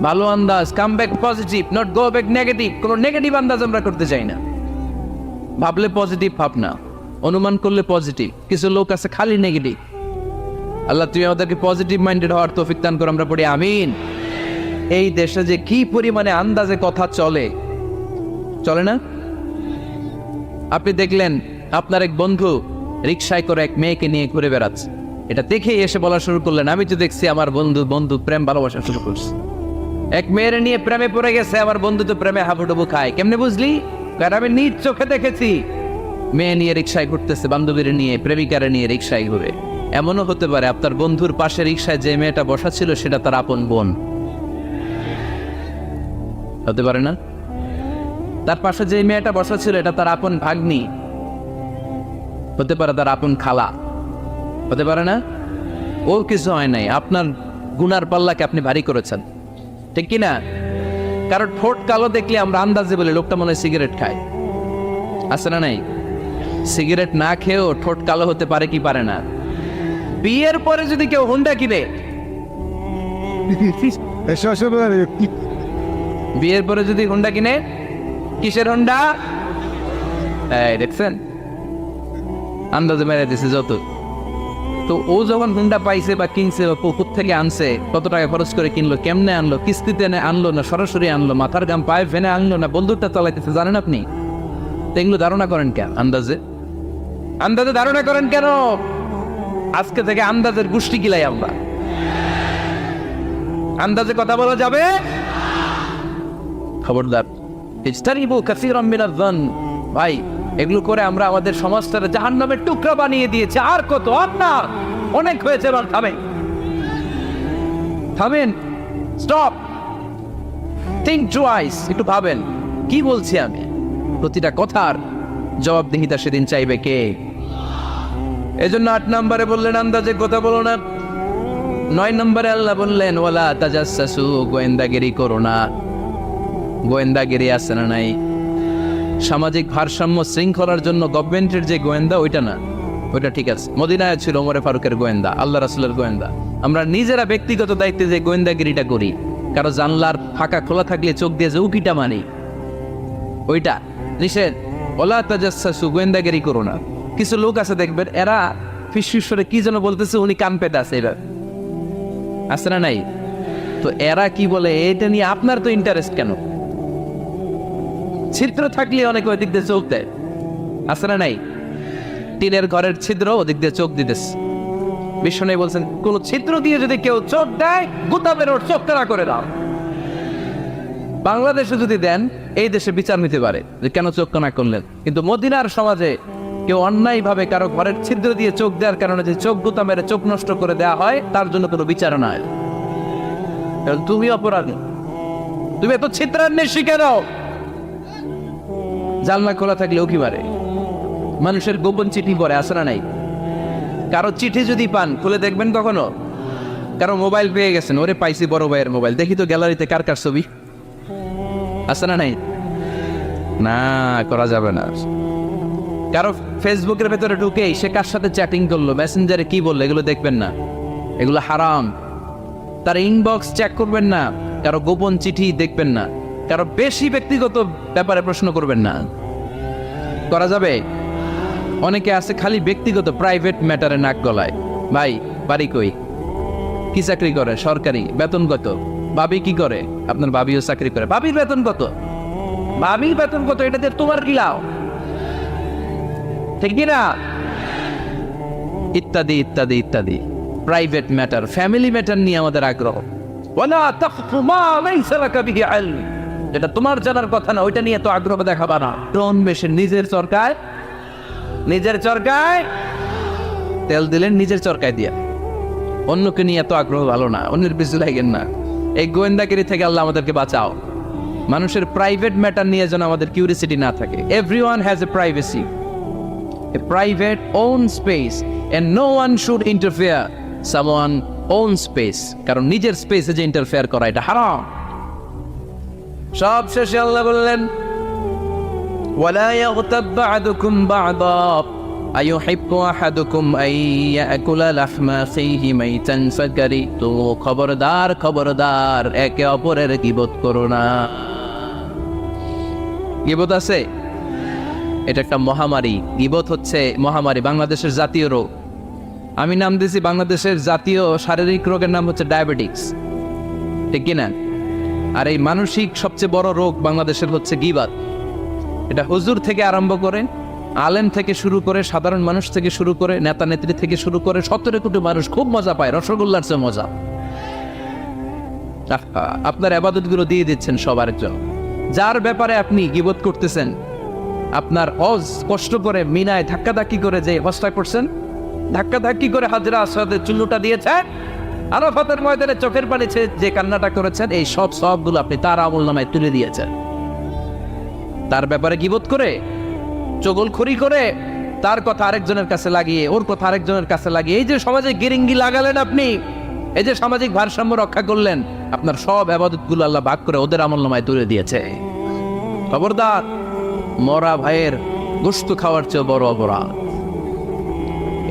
ভালো আন্দাজ। Come back positive, not go back negative. কোনো নেগেটিভ আন্দাজ আমরা করতে চাই না। ভাবলে পজিটিভ ভাবনা, অনুমান করলে পজিটিভ। কিছু লোক আছে খালি নেগেটিভ। আল্লাহ তুমি আমাদেরকে পজিটিভ মাইন্ডেড হওয়ার তৌফিক দান করো, আমরা পড়ি আমিন। এই দেশে যে কি পরিমাণে আন্দাজে কথা চলে, চলে না? আপনি দেখলেন আপনার এক বন্ধু রিকশায় করে এক মেয়েকে নিয়ে ঘুরে বেড়াচ্ছে, এটা দেখেই এসে বলা শুরু করলেন, আমি তো দেখছি আমার বন্ধু প্রেম ভালোবাসা শুরু করছে, এক মেয়ের নিয়ে প্রেমে পড়ে গেছে, আমার বন্ধু তো প্রেমে হাবুডুবু খায়। কেমনে বুঝলি? কারণ আমি নিজ চোখে দেখেছি। মেয়ে নিয়ে রিকশায় ঘুরতেছে, বান্ধবীর নিয়ে, প্রেমিকারে নিয়ে রিকশায় ঘুরে। এমনও হতে পারে আপনার বন্ধুর পাশে রিকশায় যে মেয়েটা বসা ছিল সেটা তার আপন বোন, হতে পারে না? তার পাশে যে মেয়েটা বসা ছিল এটা তার আপন ভাগ্নি, হতে পারে তার আপন খালা, হতে পারে না? ও কিছু হয় নাই, আপনার গুনার পাল্লাকে আপনি ভারী করেছেন, ঠিক কি না? কারণ ঠোঁট কালো দেখলে আমরা আন্দাজে বলি লোকটা মনে হয় সিগারেট খায়, আছে না নাই? সিগারেট না খেয়েও ঠোঁট কালো হতে পারে কি পারে না? বিয়ের পরে যদি কেউ হুন্ডা কিনে, বিয়ের পরে যদি হুন্ডা কিনে, কিসের হুন্ডা? এই দেখছেন, আন্দাজে মেরে দিছে যত। তো ও যখন হুন্ডা পাইছে বা কিনছে বা পুকুর থেকে আনছে, কত টাকা খরচ করে কিনলো, কেমনে আনলো, কিস্তিতে আনলো না সরাসরি আনলো, মাথার গাম পায়ে ফেনে আনলো না বন্দুকটা চালাইতেছে, জানেন আপনি? তো এগুলো ধারণা করেন কেন? আন্দাজে ধারণা করেন কেন? আজকে থেকে আন্দাজের গোষ্ঠী গিলাই আমরা। আন্দাজে কথা বলা যাবে? খবরদার। ইজতানিবু কাসীরাম মিনাজ যান। ভাই, এগুলো করে আমরা আমাদের সমাজটাকে জাহান্নামের টুকরা বানিয়ে দিয়েছি। আর কত? না, অনেক হয়েছে। এবার থামেন, স্টপ, থিঙ্ক টুয়াইস। একটু ভাবেন কি বলছি আমি। প্রতিটা কথার জবাবদিহিতা সেদিন চাইবে কে? এজন্য 8 নম্বরে বললেন আন্দাজে কথা বলো না। 9 নম্বরে আল্লাহ বললেন ওয়ালা তাজাসসু, গোয়েন্দাগিরি করো না। গোয়েন্দাগিরি আছে না নাই? সামাজিক ভারসাম্য শৃঙ্খলার জন্য গভর্নমেন্টের যে গোয়েন্দা, ওইটা না, ওইটা ঠিক আছে। মদিনায় ছিল ওমরে ফারুকের গোয়েন্দা, আল্লাহ রাসূলের গোয়েন্দা। আমরা নিজেরা ব্যক্তিগত দায়িত্বে যে গোয়েন্দাগিরিটা করি, কারো জানলার ফাঁকা খোলা থাকলে চোখ দিয়ে যে উকিটা মানি, ওইটা নিষেধ। ওলা তাজাসসু, গোয়েন্দাগিরি করো না। কিছু লোক আছে দেখবেন, এরা ফিসফিসরে কি যেন বলতেছে, উনি কান পেতে আছে, এবার আছে না নাই? তো এরা কি বলে এটা নিয়ে আপনার তো ইন্টারেস্ট কেন? ছিদ্র থাকলে অনেকে ওই দিক দিয়ে চোখ দেয়, আছে না নাই? টিনের ঘরের ছিদ্র, ওদিক দিয়ে চোখ দিতেছে। বিষ্ণু বলছেন কোন ছিদ্র দিয়ে যদি কেউ চোখ দেয়, গুতাবের ওর চোখ তারা করে দাও। বাংলাদেশে যদি দেন, এই দেশে বিচার নিতে পারে যে কেন চোখ কানা করলেন। কিন্তু মদিনার সমাজে কেউ অন্যায় ভাবে কারো ঘরের ছিদ্র দিয়ে চোখ দেওয়ার কারণে যে চোখ গুতা মেরে চোখ নষ্ট করে দেওয়া হয়, তার জন্য কোনো বিচার নয়। তুমি অপরাধী, তুমি এত ছিদ্রান্বেষী কেন? জানলা খোলা থাকলেও কি পারে? মানুষের গোপন চিঠি পড়ে, আছে না নাই? কারো চিঠি যদি পান, খুলে দেখবেন কখনো? কারো মোবাইল পেয়ে গেছেন, ওরে পাইছি বড় ভাইয়ের মোবাইল, দেখি তো গ্যালারিতে কার কার ছবি, আছে না নাই? না, করা যাবে না। কারো ফেসবুকের ভেতরে ঢুকেই সে কার সাথে চ্যাটিং করলো, মেসেঞ্জারে কি বললো, এগুলো দেখবেন না, এগুলো হারাম। তার ইনবক্স চেক করবেন না, কারো গোপন চিঠি দেখবেন না, কারো বেশি ব্যক্তিগত ব্যাপারে প্রশ্ন করবেন না। করা যাবে? অনেকে আছে খালি ব্যক্তিগত প্রাইভেট ম্যাটারে নাক গলায়। ভাই, বাড়ি কই, কি চাকরি করে, সরকারি, বেতন কত? ভাবি কি করে? আপনার ভাবিও চাকরি করে, ভাবির বেতন কত? ভাবির বেতন কত? এটাতে তোমার কি লাভ? ঠিক না? ইত্যাদি ইত্যাদি ইত্যাদি। প্রাইভেট ম্যাটার, ফ্যামিলি ম্যাটার নিয়ে আমাদের আগ্রহ। ওয়ালা তাখফু মা লাইসা লাকা বিহি ইলম, যেটা তোমার জানার কথা না, ওইটা নিয়ে তো আগ্রহ দেখাবা না। ডন বেশে নিজের সরকার নিজের চরকায় তেল দিলেন, নিজের চরকায় দিয়া। অন্যকে নিয়ে এত আগ্রহ ভালো না, অন্যের পিছু লাগেন না। এই গোয়েন্দাগিরি থেকে আল্লাহ আমাদেরকে বাঁচাও। মানুষের প্রাইভেট ম্যাটার নিয়ে যেন আমাদের কিউরিসিটি না থাকে। Everyone has a privacy, a private own space, and no one should interfere someone own space. কারণ নিজের স্পেসে যে ইন্টারফেয়ার করা এটা হারাম। সব শেষে আল্লাহ বললেন, ওয়ালা ইয়াগতাব বা'দুকুম বা'দা আইয়ুহিব্বু আহাদুকুম আন ইয়াকুলা লাহমা আখিহি মাইতান ফাকারিহতুমু। খবরদার খবরদার, একে অপরের গীবত করো না। গীবত আছে, এটা একটা মহামারী। গীবত হচ্ছে মহামারী, বাংলাদেশের জাতীয় রোগ। আমি নাম দিয়েছি বাংলাদেশের জাতীয় শারীরিক রোগের নাম হচ্ছে ডায়াবেটিক্স, ঠিক কিনা? আর এই মানসিক সবচেয়ে বড় রোগ বাংলাদেশের হচ্ছে গীবত। এটা হুজুর থেকে আরম্ভ করে, আলেম থেকে শুরু করে, সাধারণ মানুষ থেকে শুরু করে, নেতা নেত্রী থেকে শুরু করে 17 কোটি মানুষ খুব মজা পায়, রসগোল্লার চেয়ে মজা। আপনার ইবাদতগুলো দিয়ে দিচ্ছেন সব আরেকজন, যার ব্যাপারে আপনি গীবত করতেছেন। আপনার হজ কষ্ট করে মিনায় ধাক্কাধাক্কি করে যে হজটা করছেন, ধাক্কাধাক্কি করে হাজরা আসওয়াদের চুল্লুটা দিয়েছেন, আরাফাতের ময়দানে চোখের পানি যে কান্নাটা করেছেন, এই সব সবগুলো আপনি তার আমলনামায় তুলে দিয়েছেন। তার ব্যাপারে গীবত করে, চগলখড়ি করে, তার কথা আরেকজনের কাছে লাগিয়ে, ওর কথা আরেকজনের কাছে লাগিয়ে, এই যে সমাজে গিরিঙ্গি লাগালেন আপনি, এই যে সামাজিক ভারসাম্য রক্ষা করলেন, আপনার সব ইবাদতগুলো আল্লাহ ভাগ করে ওদের আমলনামায় তুলে দিয়েছে। খবরদার, মরা ভাইয়ের গোশত খাওয়ার চেয়ে বড় অপরাধ।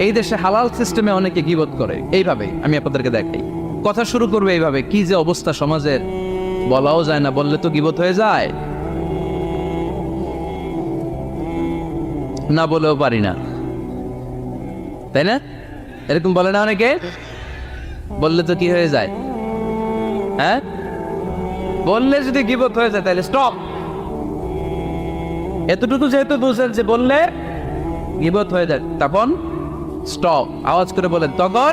এই দেশে হালাল সিস্টেমে অনেকে গীবত করে এইভাবে। আমি আপনাদেরকে দেখাই, কথা শুরু করবে এইভাবে। কি যে অবস্থা সমাজের, বলাও যায় না, বললে তো গীবত হয়ে যায়। না বলেও পারি না, তাই না? এরকম বলে না অনেকে? বললে তো কি হয়ে যায়? হ্যাঁ, বললে যদি গীবত হয়ে যায় তাহলে স্টপ। এতটুকু যেহেতু বুঝেন যে বললে গীবত হয়ে যায়, তখন স্টপ। আওয়াজ করে বলেন, তখন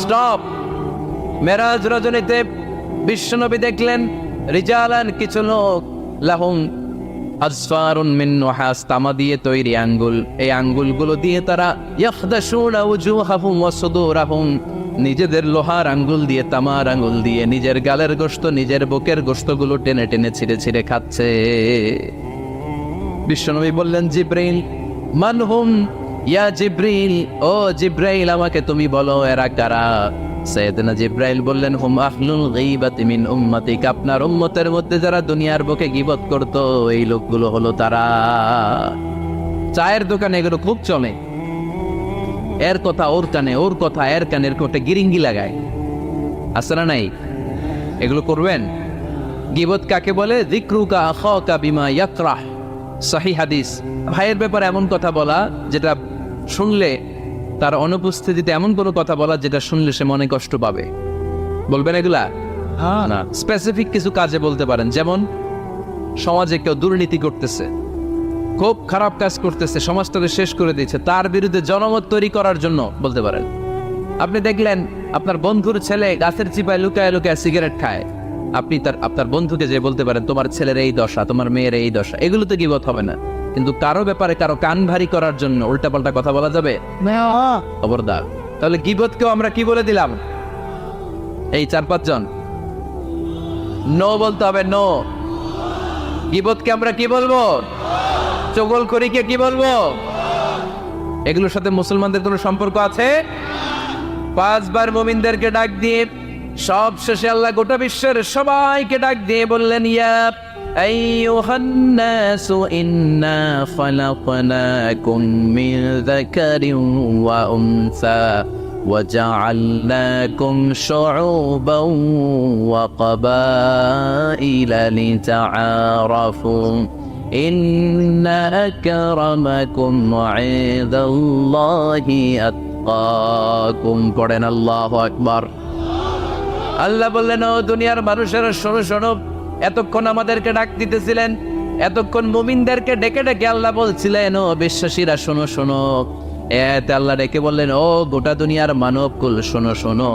স্টপ। মেরাজ রজনীতে বিশ্বনবী দেখলেন রিজালান, কিছু লোক, লাহুম আসফারুন মিন নুহাস, তামা দিয়ে তৈরি আঙ্গুল। এই আঙ্গুলগুলো দিয়ে তারা ইয়াখদাশুনা উজুহাহুম ওয়া সুদুরাহুম, নিজেদের লোহার আঙ্গুল দিয়ে, তামার আঙ্গুল দিয়ে নিজের গালের গোশত, নিজের বুকের গোশতগুলো টেনে টেনে ছিঁড়ে ছিঁড়ে খাচ্ছে। বিশ্বনবী বললেন, জিব্রাইল, মানহুম ইয়া জিব্রাইল, ও জিব্রাইল আমাকে তুমি বলো এরা কারা? সাইয়েদনা জিব্রাইল বললেন, হুম আহলুল গীবাতি মিন উম্মতিক, আপনার উম্মতের মধ্যে যারা দুনিয়ার বুকে গীবত করত, এই লোকগুলো হলো তারা। চায়ের দোকানে এগুলো খুব চলে, এর কথা ওর কানে, ওর কথা এর কানের কোটে গিরিঙ্গি লাগায়, আছে না নাই? এগুলো করবেন। গীবত কাকে বলে? যিকরুকা আখাকা বিমা ইয়াকরাহ, সহিহ হাদিস। ভাইয়ের ব্যাপারে এমন কথা বলা যেটা শুনলে, তার অনুপস্থিতিতে এমন কোনো কথা বলা যেটা শুনলে সে মনে কষ্ট পাবে। বলবেন এগুলা? না, স্পেসিফিক কিছু কাজে বলতে পারেন। যেমন সমাজে কেউ দুর্নীতি করতেছে, খুব খারাপ কাজ করতেছে, সমাজটাকে শেষ করে দিয়েছে, তার বিরুদ্ধে জনমত তৈরি করার জন্য বলতে পারেন। আপনি দেখলেন আপনার বন্ধুর ছেলে গাছের চিপায় লুকায় লুকায় সিগারেট খায়, আপনি আপনার বন্ধুকে যে বলতে পারেন, তোমার ছেলের এই দশা, তোমার মেয়ের এই দশা। এগুলো তো গীবত হবে না। কিন্তু কারো ব্যাপারে কারো কান ভারী করার জন্য উল্টাপাল্টা কথা বলা যাবে? খবরদার। তাহলে গীবতকেও আমরা কি বলে দিলাম? এই 4-5 জন নো বলতে হবে, নো। গীবতকে আমরা কি বলবো? চগলখড়িকে কি বলবো? এগুলোর সাথে মুসলমানদের কোনো সম্পর্ক আছে? 5 বার মুমিনদেরকে ডাক দিয়ে সব শেষে আল্লাহ গোটা বিশ্বের সবাইকে ডাক দিয়ে বললেন, ইয়া আইয়ুহান নাসু ইন্না খালাকনাকুম মিন যাকারিন ওয়া উনসা ওয়া জাআলনাকুম শুউবান ওয়া ক্বাবাইলা লিতাআরাফু ইন্না আকরামাকুম ইনদাল্লাহি আতকাকুম। পড়েন আল্লাহু আকবার। আল্লাহ বললেন, ও দুনিয়ার মানুষেরা শোনো শোনো, এতক্ষণ আমাদেরকে ডাক দিতেছিলেন, এতক্ষণ মুমিনদেরকে ডেকে ডেকে আল্লাহ বলছিলেন, ও বিশ্বাসীরা শোনো শোনো। এতে আল্লাহ ডেকে বললেন, ও গোটা দুনিয়ার মানবকুল শোনো শোনো,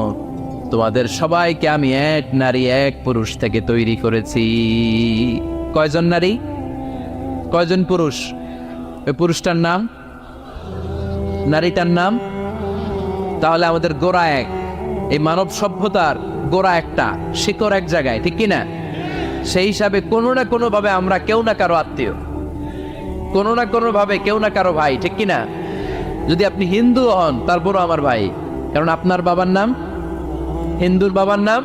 তোমাদের সবাইকে আমি এক নারী এক পুরুষ থেকে তৈরি করেছি। কয়জন নারী, কয়জন পুরুষ? ওই পুরুষটার নাম নারীটার নাম? তাহলে আমাদের গোড়া এক, এই মানব সভ্যতার গোড়া একটা, শিকড় এক জায়গায়, ঠিক কিনা? সেই হিসাবে কোনো না কোনো ভাবে আমরা কেউ না কারো আত্মীয়, কোনো না কোনো ভাবে কেউ না কারো ভাই, ঠিক কিনা? যদি আপনি হিন্দু হন তারপরও আমার ভাই, কারণ আপনার বাবার নাম, হিন্দুর বাবার নাম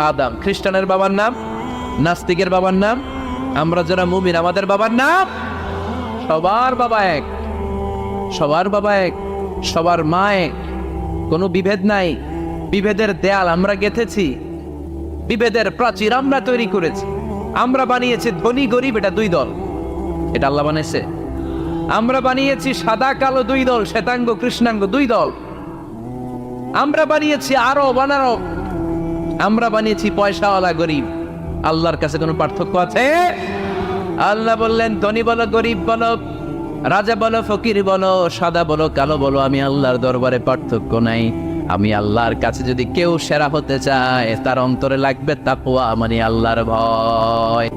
আদম, খ্রিস্টানের বাবার নাম, নাস্তিকের বাবার নাম, আমরা যারা মুমিন আমাদের বাবার নাম, সবার বাবা এক, সবার বাবা এক, সবার মা এক, কোনো বিভেদ নাই। বিভেদের দেয়াল আমরা গেঁথেছি, বিভেদের প্রাচীর আমরা তৈরি করেছি, আমরা বানিয়েছি ধনী গরিব এটা দুই দল, এটা আল্লাহ বানিয়েছে। আমরা বানিয়েছি সাদা কালো দুই দল, শ্বেতাঙ্গ কৃষ্ণাঙ্গ দুই দল। আমরা বানিয়েছি আরব অনারব, আমরা বানিয়েছি পয়সাওয়ালা গরিব। আল্লাহর কাছে কোনো পার্থক্য আছে? আল্লাহ বললেন ধনী বলো গরিব বলো, রাজা বলো ফকির বলো, সাদা বলো কালো বলো, আমি আল্লাহর দরবারে পার্থক্য নাই। আমি আল্লাহর কাছে যদি কেউ সেরা হতে চায় তার অন্তরে লাগবে তাকওয়া, মানে আল্লাহর ভয়।